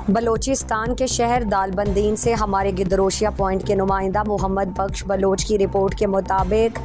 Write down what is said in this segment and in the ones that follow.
بلوچستان کے شہر دالبندین سے ہمارے گدروشیا پوائنٹ کے نمائندہ محمد بخش بلوچ کی رپورٹ کے مطابق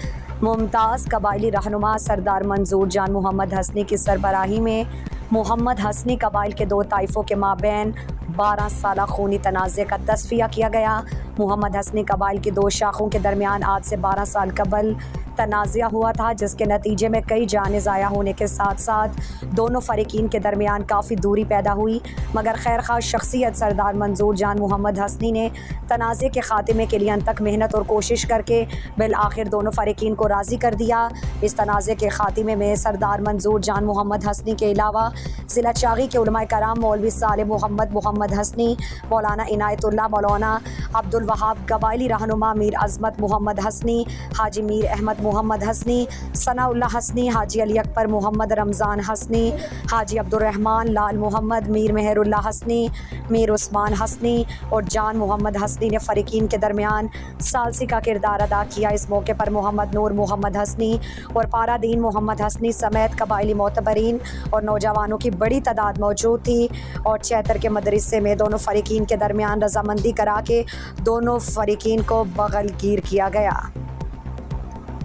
ممتاز قبائلی رہنما سردار منظور جان محمد حسنی کی سربراہی میں محمد حسنی قبائل کے دو طائفوں کے مابین 12 سالہ خونی تنازع کا تصفیہ کیا گیا۔ محمد حسنی قبائل کی دو شاخوں کے درمیان آج سے 12 سال قبل تنازع ہوا تھا، جس کے نتیجے میں کئی جانیں ضائع ہونے کے ساتھ ساتھ دونوں فریقین کے درمیان کافی دوری پیدا ہوئی، مگر خیرخواہ شخصیت سردار منظور جان محمد حسنی نے تنازع کے خاتمے کے لیے انتھک محنت اور کوشش کر کے بالآخر دونوں فریقین کو راضی کر دیا۔ اس تنازع کے خاتمے میں سردار منظور جان محمد حسنی کے علاوہ ضلع چاغی کے علماء کرام مولوی صالح محمد حسنی، مولانا عنایت اللہ، مولانا عبدالوہاب، قبائلی رہنما میر عظمت محمد حسنی، حاجی میر احمد محمد حسنی، ثناء اللہ حسنی، حاجی علی اکبر محمد رمضان حسنی، حاجی عبدالرحمان لال محمد، میر مہر اللہ حسنی، میر عثمان حسنی اور جان محمد حسنی نے فریقین کے درمیان ثالثی کا کردار ادا کیا۔ اس موقع پر محمد نور محمد حسنی اور پارا دین محمد حسنی سمیت قبائلی معتبرین اور نوجوانوں کی بڑی تعداد موجود تھی اور چیتر کے مدرسے میں دونوں فریقین کے درمیان رضامندی کرا کے دونوں فریقین کو بغل گیر کیا گیا۔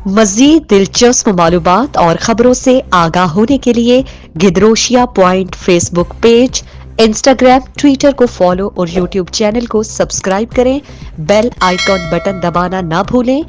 مزید دلچسپ معلومات اور خبروں سے آگاہ ہونے کے لیے Gedrosia point Facebook page, Instagram, Twitter کو فالو اور یوٹیوب چینل کو سبسکرائب کریں۔ بیل آئیکن بٹن دبانا نہ بھولیں۔